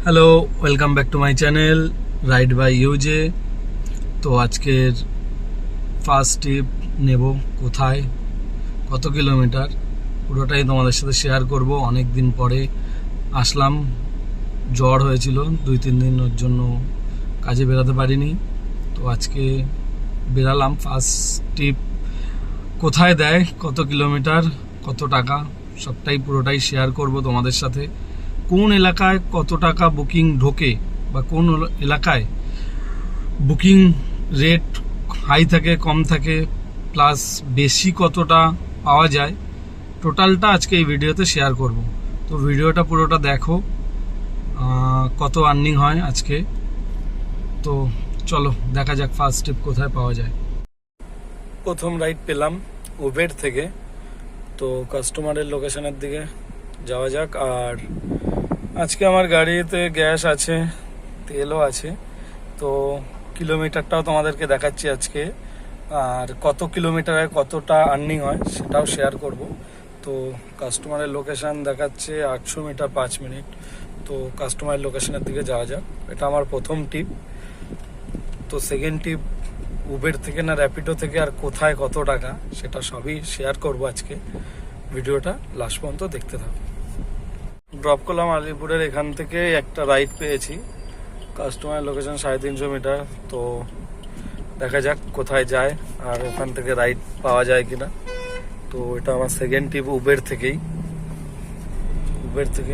Hello, welcome back to my channel ride by ইউজে। তো আজকের ফার্স্ট ট্রিপ নেব কোথায়, কত কিলোমিটার, পুরোটাই তোমাদের সাথে শেয়ার করব। অনেক দিন পরে আসলাম, জ্বর হয়েছিল 2-3 দিন, ওর জন্য কাজে বেরোতে পারিনি। তো আজকে বেরালাম। ফার্স্ট ট্রিপ কোথায় দেয়, কত কিলোমিটার, কত টাকা, সবটাই পুরোটাই শেয়ার করব তোমাদের সাথে। কোন এলাকায় কত টাকা বুকিং ঢোকে বা কোন এলাকায় বুকিং রেট হাই থাকে, কম থাকে, প্লাস বেশি কতটা পাওয়া যায়, টোটালটা আজকে এই ভিডিওতে শেয়ার করব। তো ভিডিওটা পুরোটা দেখো, কত আর্নিং হয় আজকে। তো চলো দেখা যাক ফার্স্ট ট্রিপ কোথায় পাওয়া যায়। প্রথম রাইড পেলাম উবের থেকে। তো কাস্টমারের লোকেশনের দিকে যাওয়া যাক। আর আজকে আমার গাড়িতে গ্যাস আছে, তেলও আছে। তো কিলোমিটারটাও তোমাদেরকে দেখাচ্ছি আজকে, আর কত কিলোমিটারে কতটা আর্নিং হয় সেটাও শেয়ার করব। তো কাস্টমারের লোকেশন দেখাচ্ছে 800 মিটার 5 মিনিট। তো কাস্টমারের লোকেশনের দিকে যাওয়া যাক। এটা আমার প্রথম টিপ। তো সেকেন্ড টিপ উবের থেকে না র্যাপিডো থেকে, আর কোথায় কত টাকা, সেটা সবই শেয়ার করব আজকে। ভিডিওটা লাস্ট পর্যন্ত দেখতে থাকো। ড্রপ করলাম আলিপুরের এখান থেকে, একটা রাইড পেয়েছি। Customer location 350 metre. তো দেখা যাক কোথায় যায় আর ওখান থেকে রাইড পাওয়া যায় কিনা। তো এটা আমার সেকেন্ড টিপ উবের থেকেই।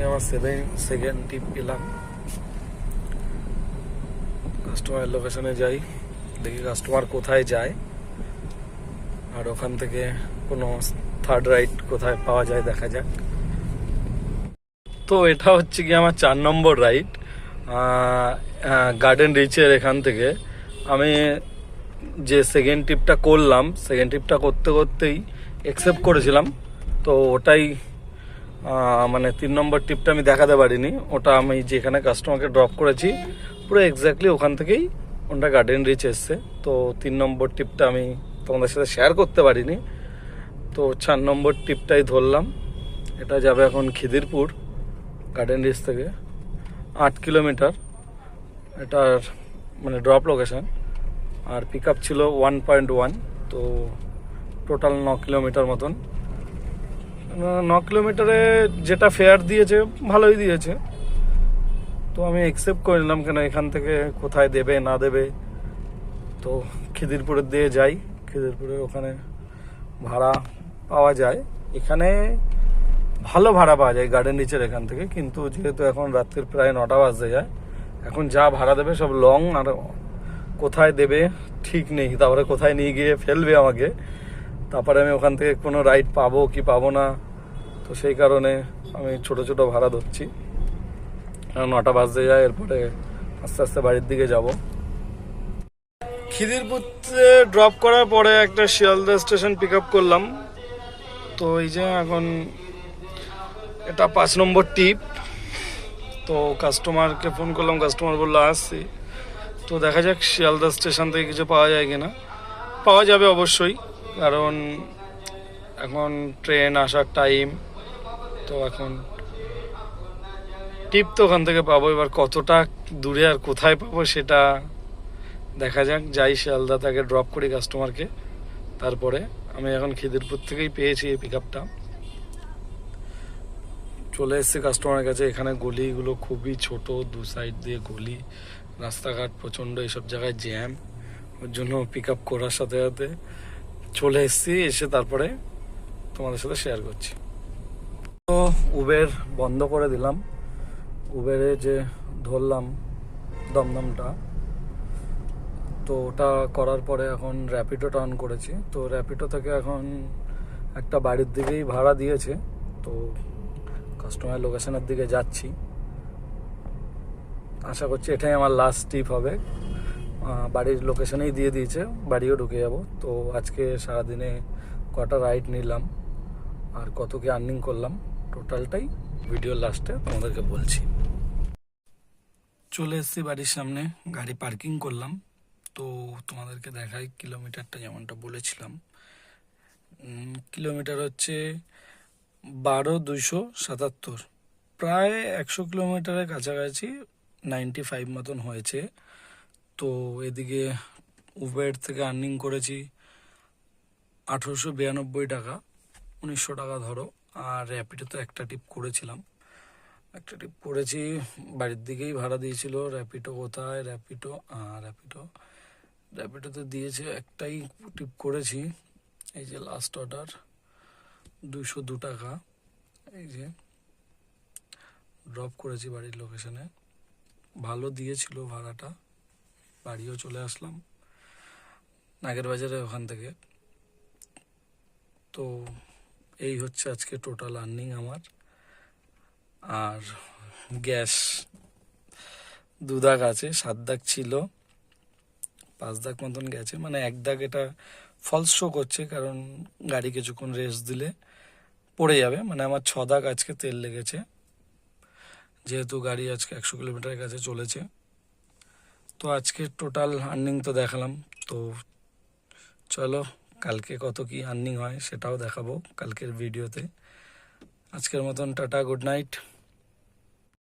আমার সেকেন্ড টিপ পেলাম। কাস্টমার লোকেশনে যাই, দেখি কাস্টমার কোথায় যায় আর ওখান থেকে কোনো থার্ড রাইড কোথায় পাওয়া যায় দেখা যাক। তো এটা হচ্ছে কি আমার 4 নম্বর রাইড গার্ডেন রিচের এখান থেকে। আমি যে সেকেন্ড ট্রিপটা করলাম, সেকেন্ড ট্রিপটা করতে করতেই অ্যাকসেপ্ট করেছিলাম। তো ওটাই মানে 3 নম্বর ট্রিপটা আমি দেখাতে পারিনি। ওটা আমি যেখানে কাস্টমারকে ড্রপ করেছি পুরো এক্স্যাক্টলি ওখান থেকেই ওটা গার্ডেন রিচ এসছে। তো 3 নম্বর ট্রিপটা আমি তোমাদের সাথে শেয়ার করতে পারিনি। তো 4 নম্বর ট্রিপটাই ধরলাম। এটা যাবে এখন খিদিরপুর গার্ডেন রিচ থেকে 8 কিলোমিটার এটার মানে ড্রপ লোকেশন। আর পিক আপ ছিল 1.1। তো টোটাল 9 কিলোমিটার মতন। 9 কিলোমিটারে যেটা ফেয়ার দিয়েছে ভালোই দিয়েছে। তো আমি অ্যাকসেপ্ট করে নিলাম, কেন এখান থেকে কোথায় দেবে না দেবে। তো খিদিরপুরের দিয়ে যাই। খিদিরপুরে ওখানে ভাড়া পাওয়া যায়, এখানে ভালো ভাড়া পাওয়া যায় গার্ডেন রিচের এখান থেকে। কিন্তু যেহেতু এখন রাত্রির প্রায় 9টা বাজতে যায়, এখন যা ভাড়া দেবে সব লং, আর কোথায় দেবে ঠিক নেই। তারপরে কোথায় নিয়ে গিয়ে ফেলবে আমাকে, তারপরে আমি ওখান থেকে কোনো রাইড পাবো কি পাবো না। তো সেই কারণে আমি ছোট ছোট ভাড়া ধরছি। 9টা বাজতে যায়, এরপরে আস্তে আস্তে বাড়ির দিকে যাব। খিদিরপুরে ড্রপ করার পরে একটা শিয়ালদা স্টেশন পিক আপ করলাম। তো এই যে এখন এটা 5 নম্বর টিপ। তো কাস্টমারকে ফোন করলাম, কাস্টমার বললো আসছি। তো দেখা যাক শিয়ালদা স্টেশন থেকে কিছু পাওয়া যায় কিনা। পাওয়া যাবে অবশ্যই, কারণ এখন ট্রেন আসার টাইম। তো এখন টিপ তো ওখান থেকে পাবো, এবার কতটা দূরে আর কোথায় পাবো সেটা দেখা যাক। যাই শিয়ালদা থেকে ড্রপ করি কাস্টমারকে, তারপরে আমি এখন খিদিরপুর থেকেই পেয়েছি এই পিক আপটা। চলে এসেছি কাস্টমারের কাছে। এখানে গলিগুলো খুবই ছোট, দু সাইড দিয়ে গলি, রাস্তাঘাট প্রচণ্ড, এইসব জায়গায় জ্যাম। ওর জন্য পিক আপ করার সাথে সাথে চলে এসেছি, এসে তারপরে তোমাদের সাথে শেয়ার করছি। তো উবের বন্ধ করে দিলাম। উবেরে যে ধরলাম দমদমটা, তো ওটা করার পরে এখন র্যাপিডোটা অন করেছি। তো র্যাপিডো থেকে এখন একটা বাড়ির দিকেই ভাড়া দিয়েছে। তো কাস্টমার লোকেশনের দিকে যাচ্ছি। আশা করছি এটাই আমার লাস্ট ট্রিপ হবে। বাড়ির লোকেশনেই দিয়ে দিয়েছে, বাড়িও ঢুকে যাব। তো আজকে সারাদিনে কটা রাইড নিলাম আর কত কি আর্নিং করলাম, টোটালটাই ভিডিওর লাস্টে তোমাদেরকে বলছি। চলে এসেছি বাড়ির সামনে, গাড়ি পার্কিং করলাম। তো তোমাদেরকে দেখাই কিলোমিটারটা, যেমনটা বলেছিলাম কিলোমিটার হচ্ছে 12,277, প্রায় 100 কিলোমিটারের কাছাকাছি 95 মতন হয়েছে। তো এদিকে উবের থেকে আর্নিং করেছি 1892 টাকা, 1900 টাকা ধরো। আর র্যাপিডোতে একটা টিপ করেছিলাম, একটা টিপ করেছি, বাড়ির দিকেই ভাড়া দিয়েছিল। র্যাপিডো কোথায়? র্যাপিডোতে দিয়েছে, একটাই টিপ করেছি। এই যে লাস্ট অর্ডার 202 টাকা, এই যে ড্রপ করেছি বাড়ির লোকেশনে। ভালো দিয়েছিল ভাড়াটা, বাড়িও চলে আসলাম নাগের বাজারে ওখান থেকে। তো এই হচ্ছে আজকে টোটাল আর্নিং আমার। আর গ্যাস 2 দাগ আছে, 7 দাগ ছিল, 5 দাগ মতন গেছে, মানে 1 দাগ এটা ফলস শো করছে, কারণ গাড়ি কিছুক্ষণ রেস্ট দিলে পড়ে যাবে। মানে আমার 6 দাগ আজকে তেল লেগেছে, যেহেতু গাড়ি আজকে 100 কিলোমিটারের কাছে চলেছে। তো আজকে টোটাল আর্নিং তো দেখালাম। তো চলো কালকে কত কি আর্নিং হয় সেটাও দেখাবো কালকের ভিডিওতে। আজকের মতন টাটা, গুড নাইট।